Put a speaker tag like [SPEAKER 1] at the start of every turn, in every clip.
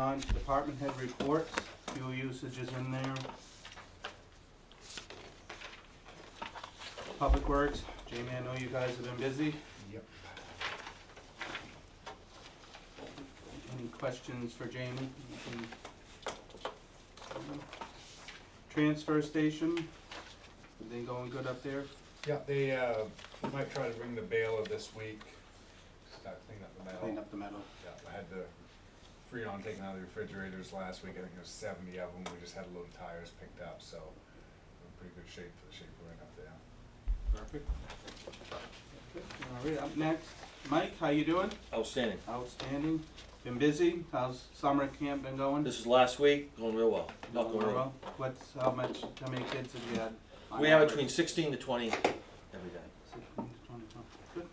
[SPEAKER 1] on to department head reports, fuel usage is in there. Public Works, Jamie, I know you guys have been busy.
[SPEAKER 2] Yep.
[SPEAKER 1] Any questions for Jamie? Transfer station, are they going good up there?
[SPEAKER 2] Yeah, they might try to bring the baler this week, start cleaning up the metal.
[SPEAKER 1] Clean up the metal.
[SPEAKER 2] Yeah, I had the Freon taken out of the refrigerators last week, I think there was 70 of them, we just had a load of tires picked up, so we're in pretty good shape for the shape we're in up there.
[SPEAKER 1] Perfect. All right, up next, Mike, how you doing?
[SPEAKER 3] Outstanding.
[SPEAKER 1] Outstanding. Been busy? How's summer camp been going?
[SPEAKER 3] This is last week, going real well. Not going real well.
[SPEAKER 1] How many kids have you had? on
[SPEAKER 3] We have
[SPEAKER 1] average?
[SPEAKER 3] between 16 to 20 every day.
[SPEAKER 1] 16 to 20, oh, good.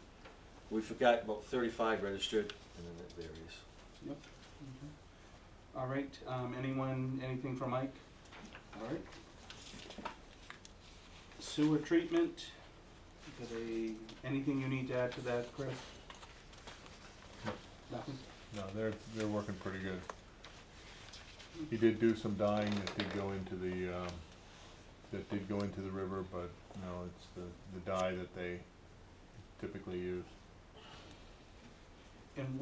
[SPEAKER 3] We forgot about 35 registered, and then it varies.
[SPEAKER 1] Yep. Okay. All right, anything for Mike? All right. Sewer treatment, anything you need to add to that, Chris?
[SPEAKER 4] No.
[SPEAKER 1] Nothing?
[SPEAKER 4] No, they're working pretty good. He did do some dyeing that did go into the river, but no, it's the dye that they typically use.
[SPEAKER 1] And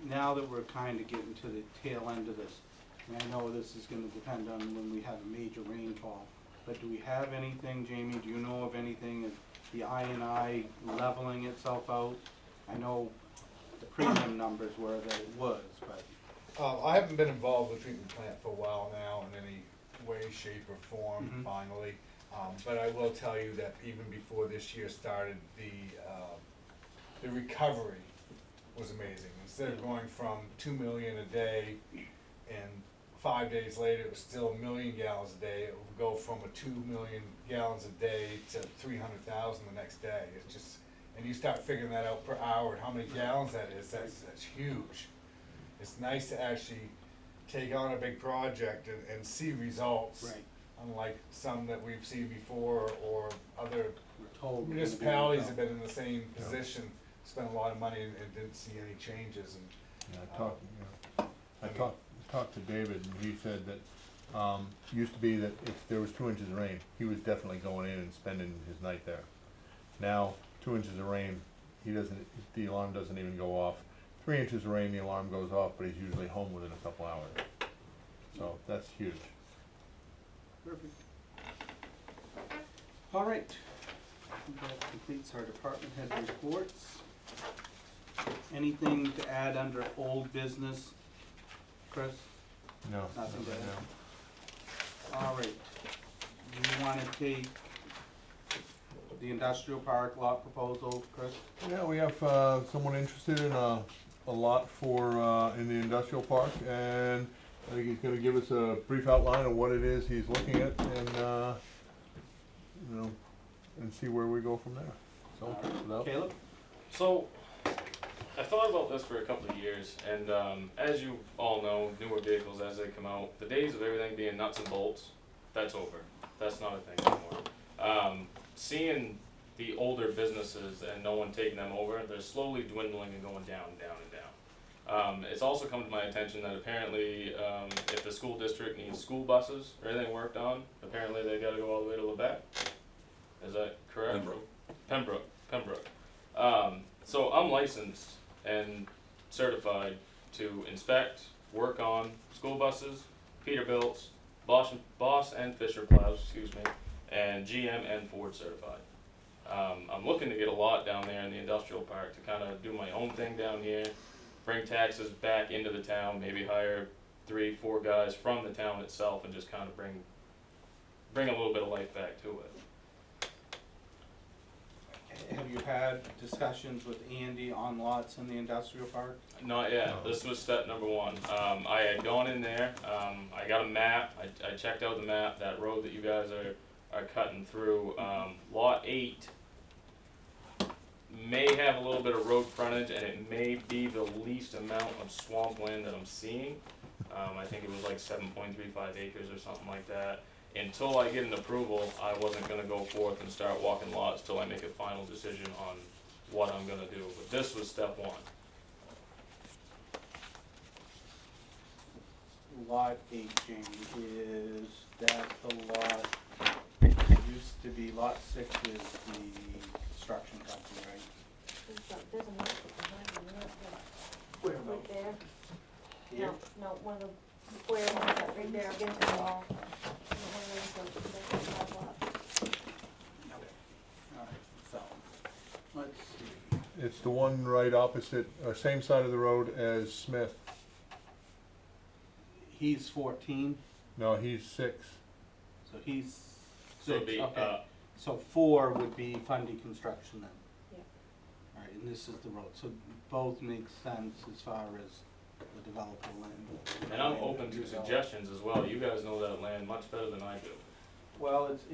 [SPEAKER 1] now that we're kind of getting to the tail end of this, and I know this is gonna depend on when we have a major rainfall, but do we have anything, Jamie, do you know of anything, is the I&I leveling itself out? I know the premium numbers were that it was, but.
[SPEAKER 2] I haven't been involved with the treatment plant for a while now in any way, shape, or form,
[SPEAKER 1] Mhm.
[SPEAKER 2] finally. But I will tell you that even before this year started, the recovery was amazing. Instead of going from 2 million a day, and 5 days later it was still 1 million gallons a day, it would go from 2 million gallons a day to 300,000 the next day. It's just, and you start figuring that out per hour and how many gallons that is, that's huge. It's nice to actually take on a big project and see results.
[SPEAKER 1] Right.
[SPEAKER 2] Unlike some that we've seen before, or other
[SPEAKER 1] We're told. we're gonna be
[SPEAKER 2] municipalities have
[SPEAKER 1] able
[SPEAKER 2] been in the same
[SPEAKER 4] Yeah.
[SPEAKER 2] position, spent a lot of money and didn't see any changes, and
[SPEAKER 4] Yeah, I talked to David, and he said that, used to be that if there was 2 inches of rain, he was definitely going in and spending his night there. Now, 2 inches of rain, the alarm doesn't even go off. 3 inches of rain, the alarm goes off, but he's usually home within a couple hours. So, that's huge.
[SPEAKER 1] Perfect. All right. That completes our department head reports. Anything to add under old business, Chris?
[SPEAKER 4] No.
[SPEAKER 1] Nothing to
[SPEAKER 4] no.
[SPEAKER 1] add. All right. Do you wanna take the industrial park lot proposal, Chris?
[SPEAKER 4] Yeah, we have someone interested in a lot for in the industrial park, and I think he's going to give us a brief outline of what it is he's looking at, and and see where we go from there. So, without
[SPEAKER 1] Caleb?
[SPEAKER 5] So, I thought about this for a couple of years, and as you all know, newer vehicles as they come out, the days of everything being nuts and bolts, that's over. That's not a thing anymore. Seeing the older businesses and no one taking them over, they're slowly dwindling and going down and down and down. It's also come to my attention that apparently if the school district needs school buses or anything worked on, apparently they gotta go all the way to Lebec. Is that correct? Pembroke. So I'm licensed and certified to inspect, work on school buses, Peterbilts, Boss and Fisher plows, and GM and Ford certified. I'm looking to get a lot down there in the industrial park to kind of do my own thing down here, bring taxes back into the town, maybe hire 3-4 guys from the town itself and just kind of bring a little bit of life back to it.
[SPEAKER 1] Have you had discussions with Andy on lots in the industrial park?
[SPEAKER 5] Not yet.
[SPEAKER 4] No.
[SPEAKER 5] This was step number one. I had gone in there. I got a map. I checked out the map. That road that you guys are cutting through. Lot 8 may have a little bit of road frontage, and it may be the least amount of swampland that I'm seeing. I think it was like 7.35 acres or something like that. Until I get an approval, I wasn't going to go forth and start walking lots till I make a final decision on what I'm going to do. But this was step one.
[SPEAKER 1] lot 8, Jamie, is that the lot, used to be lot 6 is the construction company, right?
[SPEAKER 6] There's a market behind you, you know what?
[SPEAKER 1] Where
[SPEAKER 6] Right there.
[SPEAKER 1] Here?
[SPEAKER 6] No, one of the square ones that right there against the wall. One of those, that's a flat lot.
[SPEAKER 1] Alright, so, let's see.
[SPEAKER 4] It's the one right opposite, or same side of the road as Smith.
[SPEAKER 1] He's 14,
[SPEAKER 4] No, he's 6.
[SPEAKER 1] so he's
[SPEAKER 5] So it'd
[SPEAKER 1] 6,
[SPEAKER 5] be,
[SPEAKER 1] okay. So 4 would be Fundy Construction then?
[SPEAKER 6] Yeah.
[SPEAKER 1] Alright, and this is the road, so both make sense as far as the developer land.
[SPEAKER 5] And I'm open to suggestions as well. You guys know that land much better than I do.
[SPEAKER 1] Well, it's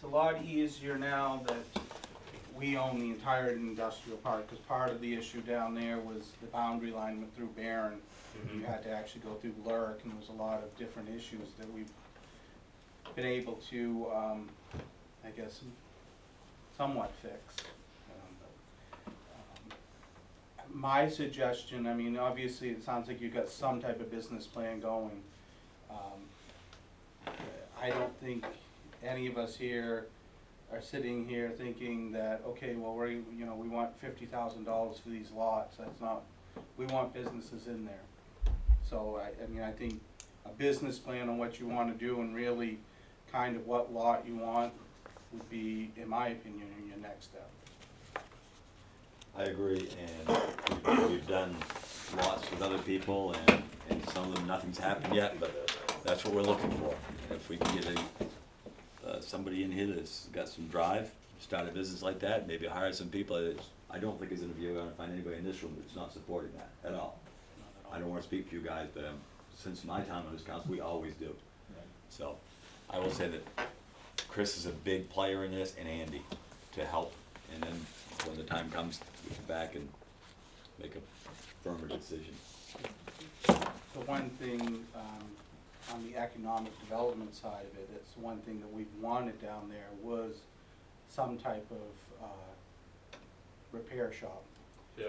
[SPEAKER 1] a lot easier now that we own the entire industrial park, because part of the issue down there was the boundary line went through Barron.
[SPEAKER 5] Mhm.
[SPEAKER 1] You had to actually go through Lurk, and there was a lot of different issues that we've been able to, I guess, somewhat fix. My suggestion, I mean, obviously, it sounds like you've got some type of business plan going. I don't think any of us here are sitting here thinking that, okay, well, we want $50,000 for these lots. That's not, we want businesses in there. So, I mean, I think a business plan on what you wanna do and really kind of what lot you want would be, in my opinion, your next step.
[SPEAKER 3] I agree, and we've done lots with other people, and some of them, nothing's happened yet, but that's what we're looking for. And if we can get somebody in here that's got some drive, start a business like that, maybe hire some people, I don't think you're gonna find anybody in this room that's not supporting that at all. I don't wanna speak for you guys, but since my time on this council, we always do. So, I will say that Chris is a big player in this, and Andy, to help, and then when the time comes, we come back and make a firmer decision.
[SPEAKER 1] The one thing, on the economic development side of it, it's one thing that we've wanted down there was some type of, repair shop.
[SPEAKER 5] Yeah.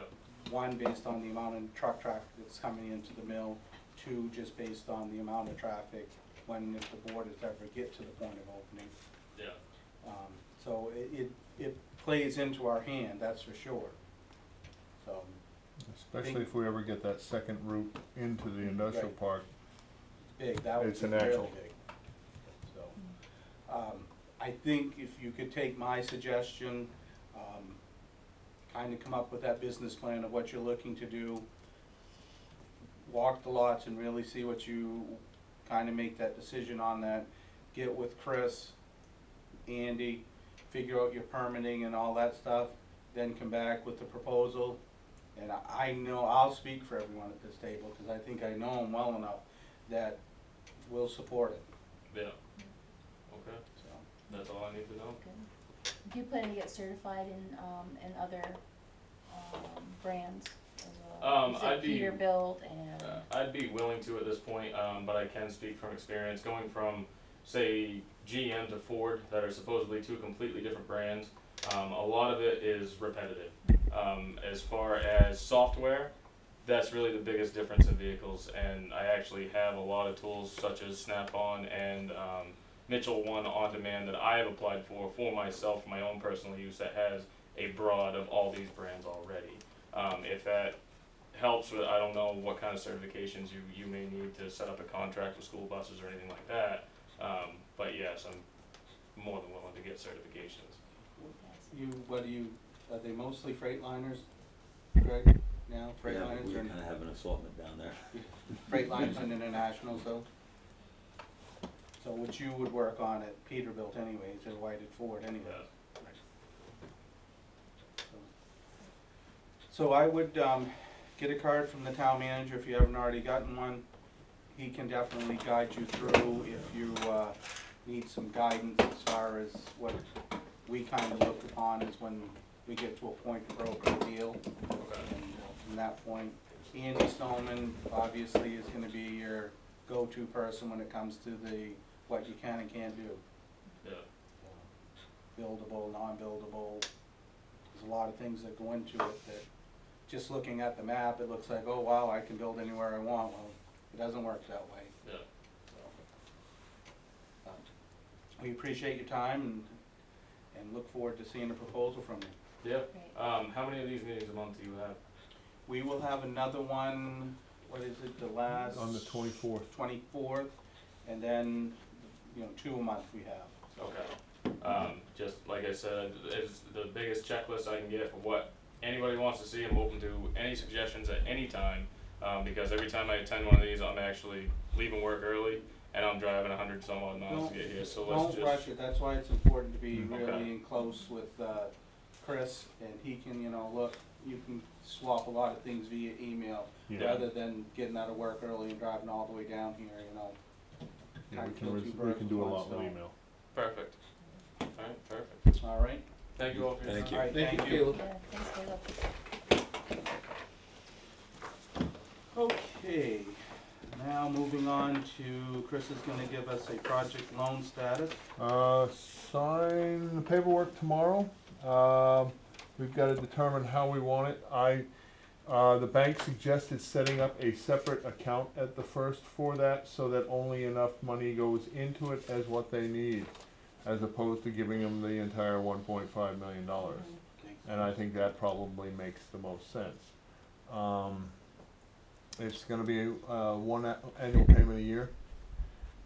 [SPEAKER 1] One, based on the amount of truck traffic that's coming into the mill. 2, just based on the amount of traffic when, if the board is ever get to the point of opening.
[SPEAKER 5] Yeah.
[SPEAKER 1] So it plays into our hand, that's for sure. So,
[SPEAKER 4] Especially if we ever get that second route into the industrial
[SPEAKER 1] Right.
[SPEAKER 4] park.
[SPEAKER 1] big, that would
[SPEAKER 4] It's
[SPEAKER 1] be
[SPEAKER 4] an
[SPEAKER 1] really
[SPEAKER 4] actual-
[SPEAKER 1] big. So, I think if you could take my suggestion, kinda come up with that business plan of what you're looking to do, walk the lots and really see what you, kinda make that decision on that, get with Chris, Andy, figure out your permitting and all that stuff, then come back with the proposal. And I know, I'll speak for everyone at this table, cause I think I know them well enough, that we'll support it,
[SPEAKER 5] Yeah. Okay.
[SPEAKER 1] so.
[SPEAKER 5] That's all I need to know.
[SPEAKER 6] Good. Do you plan to get certified in other, brands as well? You said
[SPEAKER 5] I'd be-
[SPEAKER 6] Peterbilt and,
[SPEAKER 5] I'd be willing to at this point, but I can speak from experience. Going from, say, GM to Ford, that are supposedly 2 completely different brands, a lot of it is repetitive. As far as software, that's really the biggest difference in vehicles, and I actually have a lot of tools such as Snap-on and Mitchell One On Demand that I have applied for myself, for my own personal use, that has a broad of all these brands already. If that helps with, I don't know what kind of certifications you may need to set up a contract with school buses or anything like that, but yes, I'm more than willing to get certifications.
[SPEAKER 1] Are they mostly Freightliners, Greg, now,
[SPEAKER 3] We
[SPEAKER 1] Freightliners or?
[SPEAKER 3] kinda have an assortment down there.
[SPEAKER 1] Freightliners and Internationals though? So what you would work on at Peterbilt anyways, or Whited Ford anyways?
[SPEAKER 5] Yeah.
[SPEAKER 1] Right. So I would, get a card from the town manager if you haven't already gotten one. He can definitely guide you through if you, need some guidance as far as what we kind of look upon as when we get to a point to broker a deal.
[SPEAKER 5] Okay.
[SPEAKER 1] And from that point, Andy Stallman obviously is gonna be your go-to person when it comes to what you can and can't do.
[SPEAKER 5] Yeah.
[SPEAKER 1] Buildable, non-buildable, there's a lot of things that go into it that, just looking at the map, it looks like, oh wow, I can build anywhere I want. Well, It doesn't work that way.
[SPEAKER 5] Yeah.
[SPEAKER 1] We appreciate your time and look forward to seeing a proposal from you.
[SPEAKER 5] Yeah.
[SPEAKER 6] Great.
[SPEAKER 5] How many of these meetings a month do you have?
[SPEAKER 1] We will have another one, what is it, the last?
[SPEAKER 4] On the 24th.
[SPEAKER 1] 24th, and then, 2 a month we have.
[SPEAKER 5] Okay. Just like I said, it's the biggest checklist I can get for what anybody wants to see. I'm open to any suggestions at any time, because every time I attend one of these, I'm actually leaving work early, and I'm driving 100 some odd miles to get here, so let's
[SPEAKER 1] Don't rush it, that's why it's important to be
[SPEAKER 5] Okay.
[SPEAKER 1] really in close with Chris, and he can, look, you can swap a lot of things via email,
[SPEAKER 4] Yeah.
[SPEAKER 1] rather than getting out of work early and driving all the way down here,
[SPEAKER 4] Yeah,
[SPEAKER 1] Kinda
[SPEAKER 4] we
[SPEAKER 1] kill two
[SPEAKER 4] can
[SPEAKER 1] birds
[SPEAKER 4] do a
[SPEAKER 1] with one
[SPEAKER 4] lot with
[SPEAKER 1] stone.
[SPEAKER 4] email.
[SPEAKER 5] Perfect. Alright, perfect.
[SPEAKER 1] All right?
[SPEAKER 5] Thank you all for your time.
[SPEAKER 3] Thank you.
[SPEAKER 1] All right,
[SPEAKER 7] Thank you, Caleb.
[SPEAKER 6] Yeah, thanks, Caleb.
[SPEAKER 1] Okay, now moving on to, Chris is gonna give us a project loan status.
[SPEAKER 4] Sign the paperwork tomorrow. We've gotta determine how we want it. The bank suggested setting up a separate account at the first for that, so that only enough money goes into it as what they need, as opposed to giving them the entire $1.5 million. And I think that probably makes the most sense. It's gonna be one annual payment a year,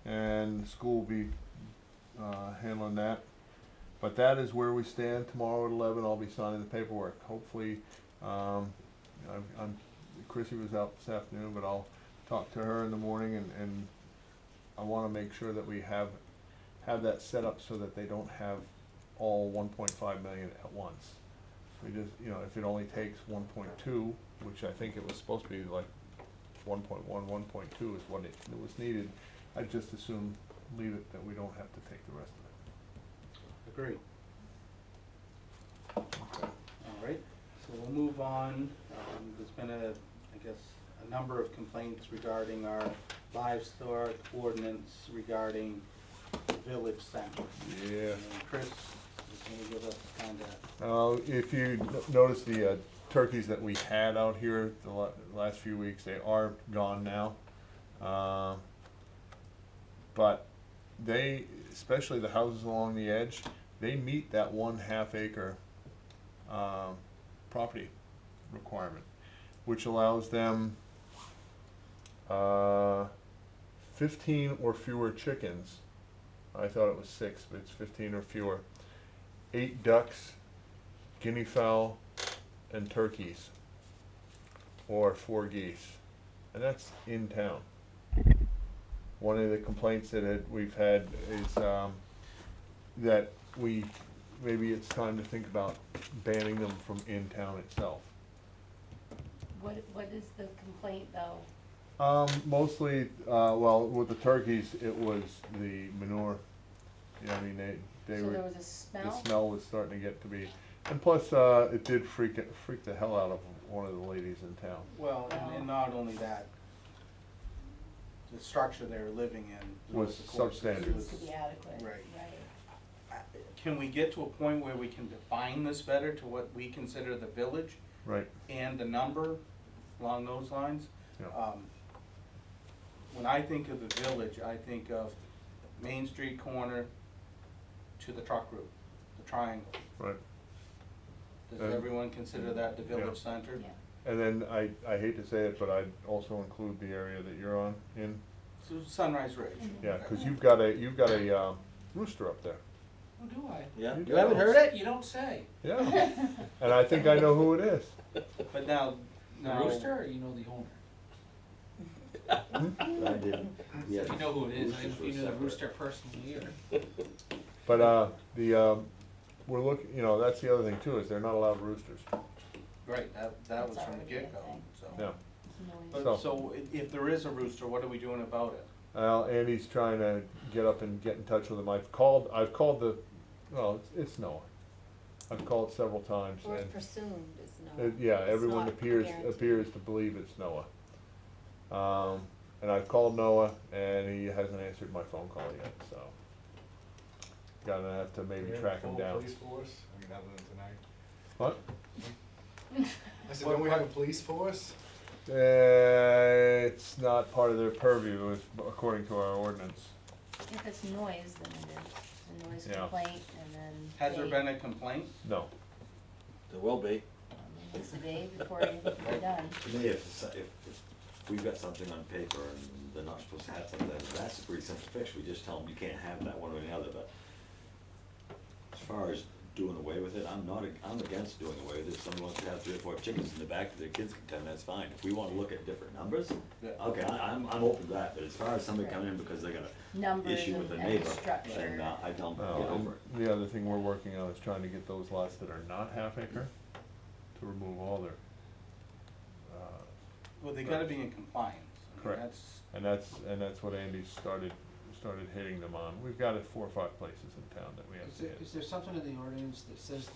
[SPEAKER 4] and the school will be handling that. But that is where we stand. Tomorrow at 11, I'll be signing the paperwork. Hopefully, Chrissy was out this afternoon, but I'll talk to her in the morning, and I wanna make sure that we have that set up so that they don't have all 1.5 million at once. We just, if it only takes 1.2, which I think it was supposed to be like 1.1, 1.2 is what it was needed, I'd just assume leave it, that we don't have to take the rest of
[SPEAKER 1] Agreed. All right, so we'll move on. There's been a number of complaints regarding our livestock ordinance regarding the village center.
[SPEAKER 4] it. Yeah.
[SPEAKER 1] And Chris is gonna give us kinda,
[SPEAKER 4] If you notice the turkeys that we had out here the last few weeks, they are gone now. But they, especially the houses along the edge, they meet that 1/2 acre property requirement, which allows them 15 or fewer chickens. I thought it was 6, but it's 15 or fewer. 8 ducks, guinea fowl, and turkeys, or 4 geese, and that's in town. One of the complaints that we've had is that maybe it's time to think about banning them from in town itself.
[SPEAKER 6] What is the complaint though?
[SPEAKER 4] Mostly, well, with the turkeys, it was the manure. I mean, they
[SPEAKER 6] So
[SPEAKER 4] were.
[SPEAKER 6] there was a
[SPEAKER 4] The
[SPEAKER 6] smell?
[SPEAKER 4] smell was starting to get to be, and plus, it did freak the hell out of one of the ladies in town.
[SPEAKER 1] well, and not only that, the structure they were living in
[SPEAKER 4] Was
[SPEAKER 1] of course,
[SPEAKER 4] substandard.
[SPEAKER 6] Needs to be adequate,
[SPEAKER 1] Right.
[SPEAKER 6] right.
[SPEAKER 1] Can we get to a point where we can define this better to what we consider the village
[SPEAKER 4] Right.
[SPEAKER 1] and the number along those lines?
[SPEAKER 4] Yeah.
[SPEAKER 1] When I think of the village, I think of Main Street corner to the truck route, the triangle.
[SPEAKER 4] Right.
[SPEAKER 1] Does
[SPEAKER 4] And-
[SPEAKER 1] everyone consider that the
[SPEAKER 4] Yeah.
[SPEAKER 1] village center?
[SPEAKER 6] Yeah.
[SPEAKER 4] And then I hate to say it, but I'd also include the area that you're on in.
[SPEAKER 1] So Sunrise Ridge.
[SPEAKER 4] Yeah, 'cause you've got a rooster up there.
[SPEAKER 7] Oh, do I?
[SPEAKER 3] Yeah.
[SPEAKER 4] You
[SPEAKER 7] You haven't
[SPEAKER 4] do.
[SPEAKER 7] heard it? You don't say.
[SPEAKER 4] Yeah. And I think I know who it is.
[SPEAKER 1] But now,
[SPEAKER 7] The rooster, or you know the owner?
[SPEAKER 3] I didn't. Yeah.
[SPEAKER 7] You know who it is, I
[SPEAKER 3] Roosters
[SPEAKER 7] didn't know if
[SPEAKER 3] were
[SPEAKER 7] you knew the
[SPEAKER 3] separate.
[SPEAKER 7] rooster personally or.
[SPEAKER 4] But we're looking. That's the other thing too, is they're not allowed roosters.
[SPEAKER 1] right, that was
[SPEAKER 6] That's
[SPEAKER 1] from the
[SPEAKER 6] already a
[SPEAKER 1] get-go,
[SPEAKER 6] thing.
[SPEAKER 1] so.
[SPEAKER 4] Yeah.
[SPEAKER 6] Noise.
[SPEAKER 1] But, so if there is a rooster, what are we doing about it?
[SPEAKER 4] Well, Andy's trying to get up and get in touch with him. I've called the, well, it's Noah. I've called several times,
[SPEAKER 6] Or
[SPEAKER 4] and
[SPEAKER 6] presumed is no.
[SPEAKER 4] yeah,
[SPEAKER 6] It's
[SPEAKER 4] everyone
[SPEAKER 6] not
[SPEAKER 4] appears
[SPEAKER 6] guaranteed.
[SPEAKER 4] to believe it's Noah. And I've called Noah, and he hasn't answered my phone call yet. So gonna have to maybe
[SPEAKER 2] We have
[SPEAKER 4] track
[SPEAKER 2] a
[SPEAKER 4] him
[SPEAKER 2] full
[SPEAKER 4] down.
[SPEAKER 2] police force, I mean, other than tonight.
[SPEAKER 4] What?
[SPEAKER 2] I said, don't we have a police force?
[SPEAKER 4] it's not part of their purview, according to our ordinance.
[SPEAKER 6] If it's noise, then it is, a noise
[SPEAKER 4] Yeah.
[SPEAKER 6] complaint, and then.
[SPEAKER 1] Has there
[SPEAKER 6] they-
[SPEAKER 1] been a complaint?
[SPEAKER 4] No.
[SPEAKER 8] There will be.
[SPEAKER 6] It's the day before anything can be done.
[SPEAKER 3] To me, if we've got something on paper and they're not supposed to have something, that's a pretty simple fix, we just tell them you can't have that one or the other, but as far as doing away with it, I'm against doing away with it. If someone wants to have 3 or 4 chickens in the back that their kids can tend, that's fine. If we wanna look at different numbers,
[SPEAKER 1] Yeah.
[SPEAKER 3] okay, I'm open to that, but as far as somebody coming in because they got an
[SPEAKER 6] Numbers
[SPEAKER 3] issue with a
[SPEAKER 6] and
[SPEAKER 3] neighbor,
[SPEAKER 6] structure.
[SPEAKER 3] then I don't get
[SPEAKER 4] Well,
[SPEAKER 3] over it.
[SPEAKER 4] the other thing we're working on is trying to get those lots that are not half acre to remove all their,
[SPEAKER 1] Well, they gotta be in compliance. I mean,
[SPEAKER 4] Correct. and that's what Andy started hitting them on. We've got it 4 or 5 places in town that we have to hit.
[SPEAKER 7] Is there something in the ordinance that says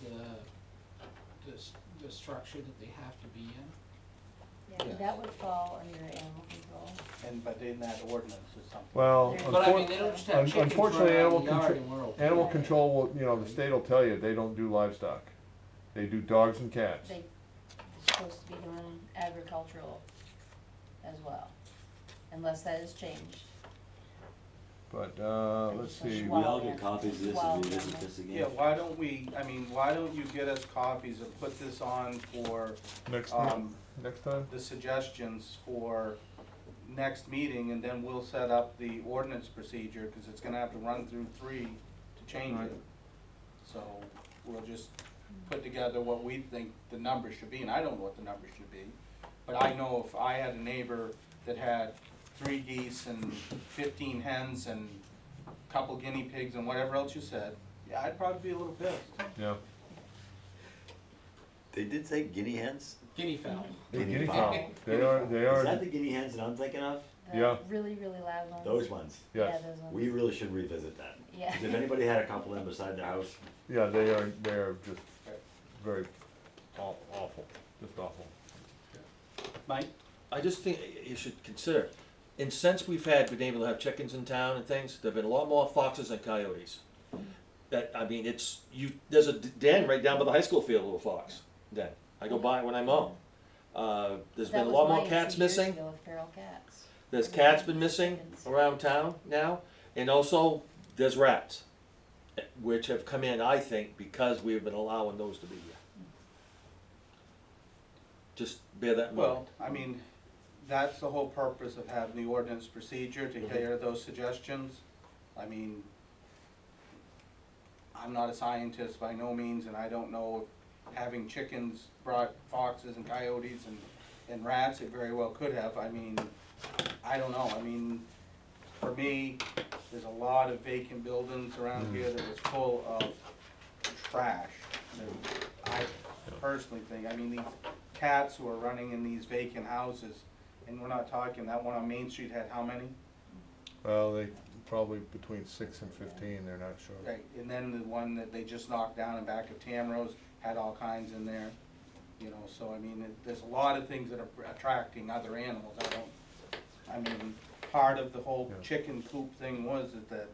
[SPEAKER 7] the structure that they have to be in?
[SPEAKER 6] Yeah, that would fall under animal control.
[SPEAKER 1] But in that ordinance is something.
[SPEAKER 4] Well,
[SPEAKER 6] There-
[SPEAKER 7] But I mean, they don't just have chickens
[SPEAKER 4] unfortunately,
[SPEAKER 7] running
[SPEAKER 4] animal
[SPEAKER 7] around the yard
[SPEAKER 4] control,
[SPEAKER 7] and we're okay.
[SPEAKER 4] animal control will, the state will tell you, they don't do livestock. They do dogs and cats.
[SPEAKER 6] They're supposed to be doing agricultural as well, unless that is changed.
[SPEAKER 4] But, let's see,
[SPEAKER 3] We all get copies of this and revisit this again.
[SPEAKER 1] Yeah, why don't you get us copies and put this on for,
[SPEAKER 4] next
[SPEAKER 1] um,
[SPEAKER 4] time?
[SPEAKER 1] the suggestions for next meeting, and then we'll set up the ordinance procedure, cause it's gonna have to run through 3 to change
[SPEAKER 4] Right.
[SPEAKER 1] it. So, we'll just put together what we think the numbers should be, and I don't know what the numbers should be. But I know if I had a neighbor that had 3 geese and 15 hens and a couple guinea pigs and whatever else you said, yeah, I'd probably be a little pissed.
[SPEAKER 4] Yeah.
[SPEAKER 3] They did say guinea hens?
[SPEAKER 7] Guinea fowl.
[SPEAKER 4] Guinea
[SPEAKER 3] fowl.
[SPEAKER 4] fowl. They are,
[SPEAKER 3] Is that the guinea hens that I'm thinking of?
[SPEAKER 6] The
[SPEAKER 4] Yeah.
[SPEAKER 6] really, really loud ones.
[SPEAKER 3] Those ones?
[SPEAKER 6] Yeah,
[SPEAKER 4] yes.
[SPEAKER 6] those ones.
[SPEAKER 3] We really should revisit that.
[SPEAKER 6] Yeah.
[SPEAKER 3] 'Cause if anybody had a couple of them beside their house,
[SPEAKER 4] Yeah, they are just very awful, just awful.
[SPEAKER 1] Mike?
[SPEAKER 8] I just think you should consider, and since we've been able to have chickens in town and things, there've been a lot more foxes and coyotes. That, I mean, there's a den right down by the high school field, little fox den. I go by it when I mow. There's been a lot more cats missing.
[SPEAKER 6] That was my issue years ago with feral cats.
[SPEAKER 8] There's cats been missing around town now, and also there's rats, which have come in, I think, because we've been allowing those to be here. Just bear that in mind.
[SPEAKER 1] Well, I mean, that's the whole purpose of having the ordinance procedure, to hear those suggestions. I mean, I'm not a scientist by no means, and I don't know if having chickens brought foxes and coyotes and rats, it very well could have. I mean, I don't know. I mean, for me, there's a lot of vacant buildings around here that is full of trash. I personally think, I mean, these cats who are running in these vacant houses, and we're not talking, that one on Main Street had how many?
[SPEAKER 4] Well, they probably between 6 and 15, they're not sure.
[SPEAKER 1] Right, and then the one that they just knocked down in back of Tamrose had all kinds in there, so I mean, there's a lot of things that are attracting other animals. I mean, part of the whole
[SPEAKER 4] Yeah.
[SPEAKER 1] chicken coop thing was that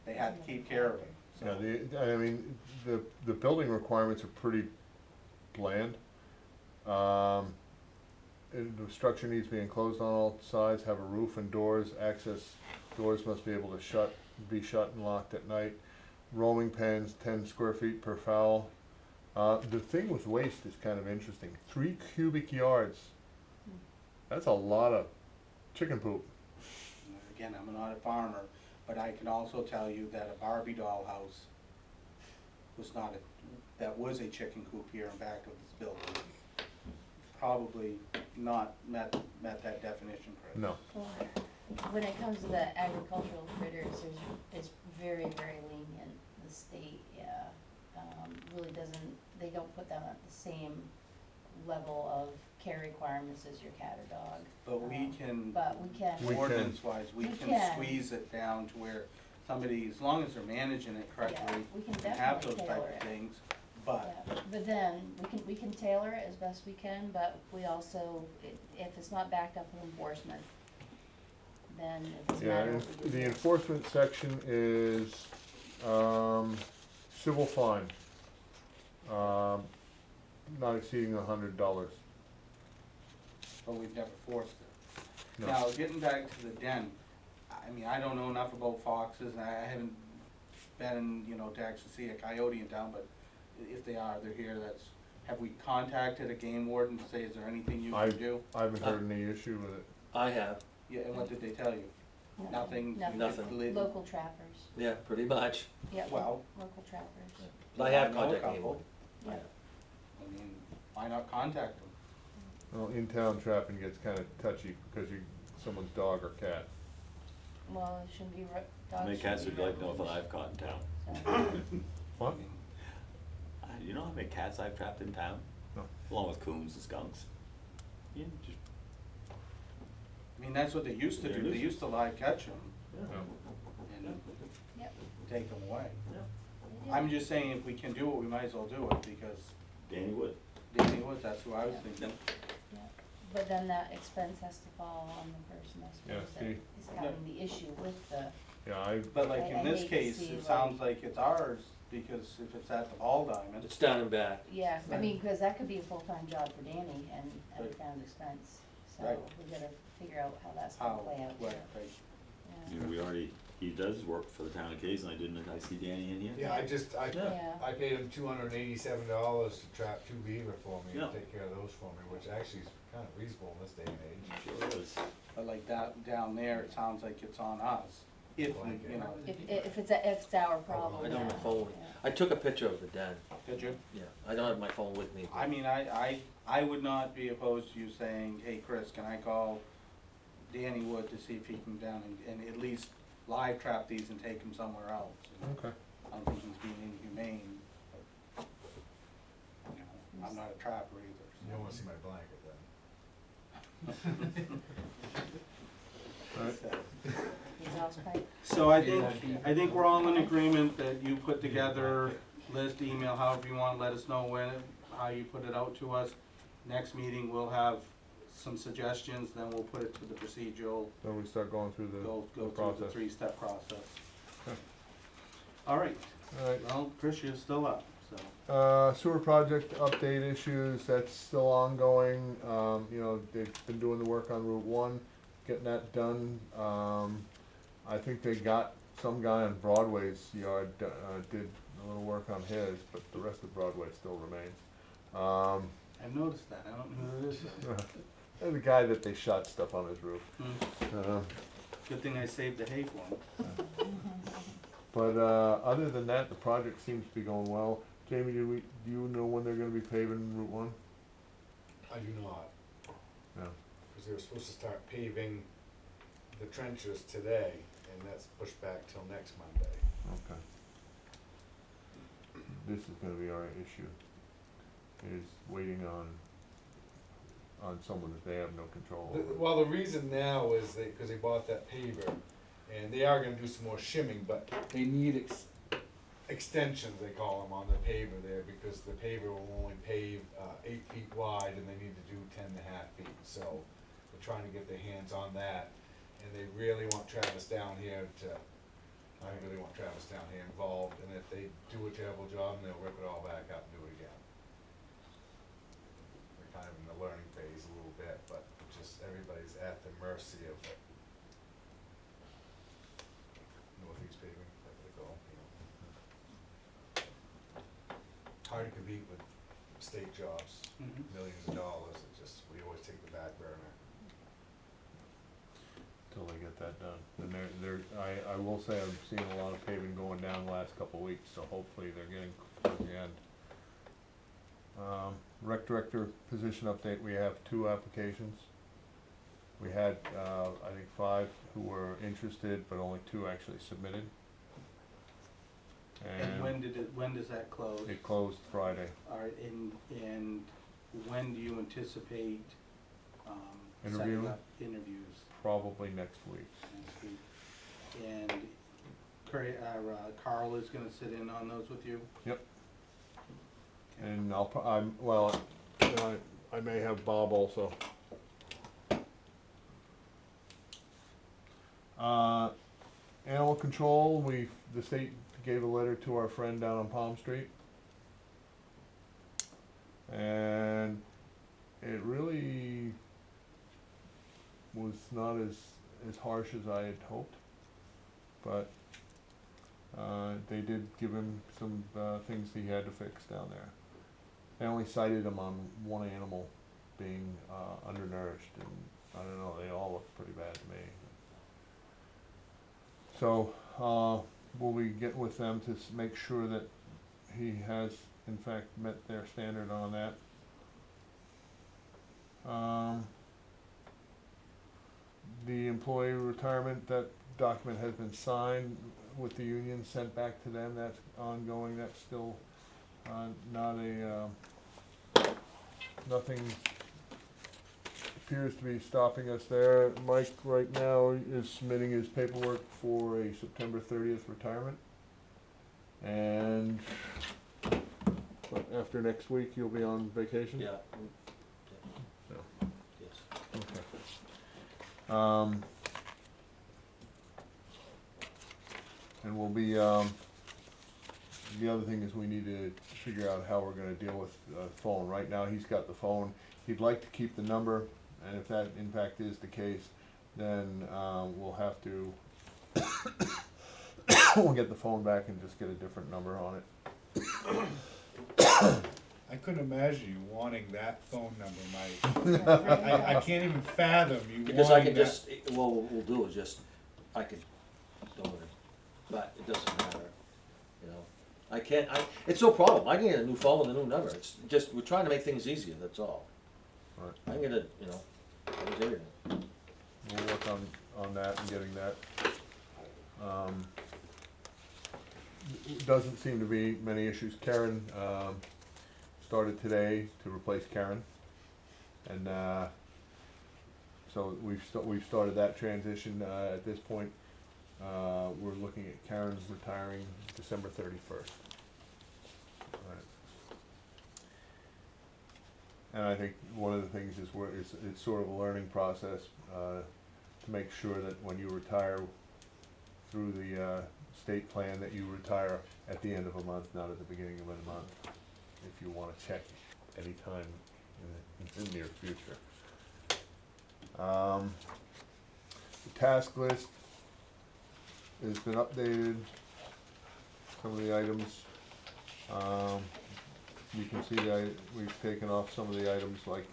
[SPEAKER 1] they had to keep care of it,
[SPEAKER 4] Yeah,
[SPEAKER 1] so.
[SPEAKER 4] I mean, the building requirements are pretty bland. The structure needs to be enclosed on all sides, have a roof and doors, access doors must be able to be shut and locked at night. Roaming pens, 10 square feet per fowl. The thing with waste is kind of interesting, 3 cubic yards. That's a lot of chicken poop.
[SPEAKER 1] Again, I'm not a farmer, but I can also tell you that a Barbie doll house that was a chicken coop here in back of this building. Probably not met that definition, Chris.
[SPEAKER 4] No.
[SPEAKER 6] Well, when it comes to the agricultural critters, it's very, very lenient. The state, really doesn't, they don't put them at the same level of care requirements as your cat or dog.
[SPEAKER 1] But we can,
[SPEAKER 6] But we can.
[SPEAKER 4] We can.
[SPEAKER 1] ordinance-wise, we
[SPEAKER 6] We
[SPEAKER 1] can
[SPEAKER 6] can.
[SPEAKER 1] squeeze it down to where somebody, as long as they're managing it correctly,
[SPEAKER 6] Yeah, we can
[SPEAKER 1] can have those
[SPEAKER 6] definitely
[SPEAKER 1] type
[SPEAKER 6] tailor
[SPEAKER 1] of
[SPEAKER 6] it.
[SPEAKER 1] things, but.
[SPEAKER 6] Yeah, but then, we can tailor it as best we can, but we also, if it's not backed up with enforcement, then it doesn't
[SPEAKER 4] Yeah,
[SPEAKER 6] matter
[SPEAKER 4] and
[SPEAKER 6] what we do.
[SPEAKER 4] the enforcement section is, civil fine, not exceeding $100.
[SPEAKER 1] But we've never forced it.
[SPEAKER 4] No.
[SPEAKER 1] Now, getting back to the den, I mean, I don't know enough about foxes, and I haven't been, to actually see a coyote in town, but if they are, they're here, have we contacted a game warden to say, is there anything you can do?
[SPEAKER 4] I haven't heard any issue with it.
[SPEAKER 8] I have,
[SPEAKER 1] Yeah, and what did they tell you? Nothing? You
[SPEAKER 8] Nothing.
[SPEAKER 1] just leave-
[SPEAKER 6] Local trappers,
[SPEAKER 8] yeah, pretty much.
[SPEAKER 6] yeah,
[SPEAKER 1] Well-
[SPEAKER 6] local trappers,
[SPEAKER 8] But I have
[SPEAKER 1] know a
[SPEAKER 8] contacted
[SPEAKER 1] couple.
[SPEAKER 8] him.
[SPEAKER 6] yeah.
[SPEAKER 1] I mean, why not contact them?
[SPEAKER 4] Well, in-town trapping gets kinda touchy because someone's dog or cat.
[SPEAKER 6] Well, it shouldn't be dogs.
[SPEAKER 3] How many cats would you like to know that I've caught in town?
[SPEAKER 4] What?
[SPEAKER 1] I mean,
[SPEAKER 3] You know how many cats I've trapped in town?
[SPEAKER 4] No.
[SPEAKER 3] Along with coons and skunks. Yeah, just,
[SPEAKER 1] that's what they used to
[SPEAKER 3] Yeah,
[SPEAKER 1] do,
[SPEAKER 3] it
[SPEAKER 1] they
[SPEAKER 3] is.
[SPEAKER 1] used to live catch them
[SPEAKER 4] No.
[SPEAKER 1] and
[SPEAKER 6] Yep.
[SPEAKER 1] take them away.
[SPEAKER 6] Yeah.
[SPEAKER 1] I'm just saying, if we can do it, we might as well do it, because
[SPEAKER 3] Danny Wood.
[SPEAKER 1] Danny Woods, that's who I was
[SPEAKER 6] Yeah.
[SPEAKER 1] thinking.
[SPEAKER 6] Yeah, but then that expense has to fall on the person, I suppose, that
[SPEAKER 4] see.
[SPEAKER 6] is having the issue with the,
[SPEAKER 4] Yeah,
[SPEAKER 1] But like
[SPEAKER 6] I
[SPEAKER 1] in this
[SPEAKER 6] hate to
[SPEAKER 1] case,
[SPEAKER 6] see,
[SPEAKER 1] it sounds like it's ours, because if it's at the Ball Diamond,
[SPEAKER 8] It's down and back.
[SPEAKER 6] yeah, I mean, cause that could be a full-time job for Danny and at the
[SPEAKER 1] Right.
[SPEAKER 6] town's expense. So
[SPEAKER 1] Right.
[SPEAKER 6] we gotta figure out how that's gonna
[SPEAKER 1] how,
[SPEAKER 6] play out
[SPEAKER 1] right,
[SPEAKER 6] there.
[SPEAKER 1] right.
[SPEAKER 3] You know, we already, he does work for the town occasionally, didn't I see Danny in here?
[SPEAKER 2] Yeah, I
[SPEAKER 6] Yeah.
[SPEAKER 2] I paid him $287 to trap 2 beaver for me
[SPEAKER 3] Yeah.
[SPEAKER 2] and take care of those for me, which actually is kind of reasonable in this day and age.
[SPEAKER 3] Sure is.
[SPEAKER 1] But like that, down there, it sounds like it's on us, if,
[SPEAKER 6] If it's our problem,
[SPEAKER 8] I don't have my
[SPEAKER 6] yeah,
[SPEAKER 8] phone.
[SPEAKER 6] yeah.
[SPEAKER 8] I took a picture of the den.
[SPEAKER 1] Did you?
[SPEAKER 8] Yeah, I don't have my phone with me.
[SPEAKER 1] I mean, I would not be opposed to you saying, hey, Chris, can I call Danny Wood to see if he can down and at least live trap these and take them somewhere else?
[SPEAKER 4] okay.
[SPEAKER 1] I don't think he's being inhumane, but, I'm not a trapper either.
[SPEAKER 2] You don't wanna see my blanket then.
[SPEAKER 4] Alright.
[SPEAKER 6] Exhaust pipe.
[SPEAKER 1] So I think we're all in agreement that you put together list, email, however you want, let us know how you put it out to us. Next meeting, we'll have some suggestions, then we'll put it to the procedural,
[SPEAKER 4] Then we start going through
[SPEAKER 1] go
[SPEAKER 4] the
[SPEAKER 1] through the
[SPEAKER 4] process.
[SPEAKER 1] three-step process.
[SPEAKER 4] Okay.
[SPEAKER 1] All right,
[SPEAKER 4] Alright,
[SPEAKER 1] well, Chris, you're still up, so.
[SPEAKER 4] sewer project update issues, that's still ongoing, they've been doing the work on Route 1, getting that done. I think they got some guy on Broadway's yard, did a little work on his, but the rest of Broadway still remains.
[SPEAKER 1] I've noticed that, I don't know who it is.
[SPEAKER 4] The guy that they shot stuff on his roof.
[SPEAKER 1] Hmm, Good thing I saved the hay for him.
[SPEAKER 4] But other than that, the project seems to be going well. Jamie, do you know when they're gonna be paving Route 1?
[SPEAKER 2] I do not,
[SPEAKER 4] No.
[SPEAKER 2] because they were supposed to start paving the trenches today, and that's pushed back till next Monday.
[SPEAKER 4] Okay. This is gonna be our issue, is waiting on someone that they have no control over.
[SPEAKER 2] Well, the reason now is because they bought that paver, and they are gonna do some more shimming, but they need extensions, they call them, on the paver there, because the paver will only pave 8 feet wide, and they need to do 10.5 feet, so they're trying to get their hands on that, and they really want Travis down here I really want Travis down here involved, and if they do a terrible job, they'll rip it all back up and do it again. They're kind of in the learning phase a little bit, but just everybody's at the mercy of Northeast paving, like they call, Hard to compete with state jobs,
[SPEAKER 1] Mhm.
[SPEAKER 2] millions of dollars, we always take the back burner.
[SPEAKER 4] Till they get that done. And I will say I've seen a lot of paving going down the last couple of weeks, so hopefully they're getting towards the end. Rec director position update, we have 2 applications. We had, I think 5 who were interested, but only 2 actually submitted.
[SPEAKER 1] And when does that close?
[SPEAKER 4] It closed Friday.
[SPEAKER 1] All right, and when do you anticipate, setting
[SPEAKER 4] Interviewing?
[SPEAKER 1] up interviews
[SPEAKER 4] Probably next week.
[SPEAKER 1] next week? And Carl is gonna sit in on those with you?
[SPEAKER 4] Yep.
[SPEAKER 1] Okay.
[SPEAKER 4] And I may have Bob also. Animal control, the state gave a letter to our friend down on Palm Street. And it really was not as harsh as I had hoped, but, they did give him some, things he had to fix down there. They only cited him on one animal being, undernourished, and I don't know, they all look pretty bad to me. So, will we get with them to make sure that he has in fact met their standard on that? The employee retirement, that document has been signed with the union, sent back to them, that's ongoing, that's still, not nothing appears to be stopping us there. Mike right now is submitting his paperwork for a September 30th retirement. And what, after next week, you'll be on vacation?
[SPEAKER 8] Yeah.
[SPEAKER 4] No.
[SPEAKER 8] Yes.
[SPEAKER 4] Okay. And we'll be, the other thing is we need to figure out how we're gonna deal with, phone. Right now, he's got the phone. He'd like to keep the number, and if that in fact is the case, then, we'll have to, we'll get the phone back and just get a different number on it.
[SPEAKER 2] I couldn't imagine you wanting that phone number, Mike. I can't even fathom you wanting that.
[SPEAKER 8] Because I can just, well, what we'll do is just, I can go with it, but it doesn't matter, you know. It's no problem, I can get a new phone with a new number, it's just, we're trying to make things easier, that's all.
[SPEAKER 4] Right.
[SPEAKER 8] I can get a, you know, that was everything.
[SPEAKER 4] We'll work on that and getting that. Doesn't seem to be many issues. Karen, started today to replace Karen. And, so we've started that transition, at this point. We're looking at Karen retiring December 31st. Right. And I think one of the things is it's sort of a learning process, to make sure that when you retire through the, state plan, that you retire at the end of a month, not at the beginning of a month, if you wanna check any time in the near future. The task list has been updated, some of the items, you can see that we've taken off some of the items like,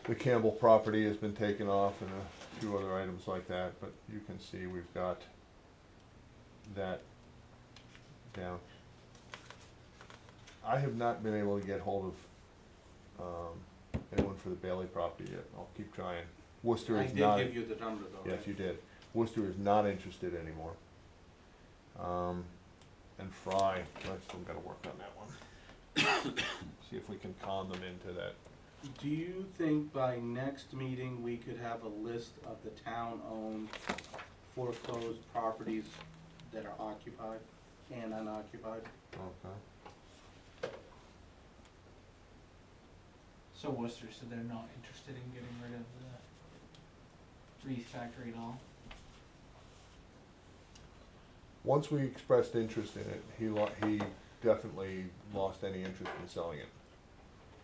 [SPEAKER 4] the Campbell property has been taken off and a few other items like that, but you can see we've got that down. I have not been able to get hold of, anyone for the Bailey property yet, I'll keep trying. Worcester
[SPEAKER 1] I
[SPEAKER 4] is
[SPEAKER 1] did
[SPEAKER 4] not.
[SPEAKER 1] give you the number though,
[SPEAKER 4] Yes,
[SPEAKER 1] right?
[SPEAKER 4] you did. Worcester is not interested anymore. And Fry, I still gotta work on that one. See if we can con them into that.
[SPEAKER 1] Do you think by next meeting, we could have a list of the town-owned foreclosed properties that are occupied and unoccupied?
[SPEAKER 4] Okay.
[SPEAKER 7] So Worcester said they're not interested in getting rid of the wreath factory at all.
[SPEAKER 4] Once we expressed interest in it, he definitely lost any interest in selling it.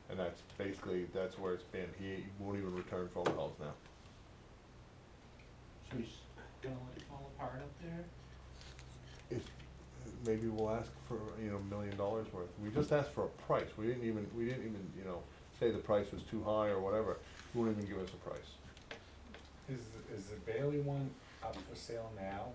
[SPEAKER 4] And that's basically, that's where it's been. He won't even return phone calls now.
[SPEAKER 7] So he's gonna let it fall apart up there.
[SPEAKER 4] If, maybe we'll ask for, $1 million worth. We just asked for a price. We didn't even, say the price was too high or whatever. He wouldn't even give us a price.
[SPEAKER 2] Is the Bailey one up for sale now?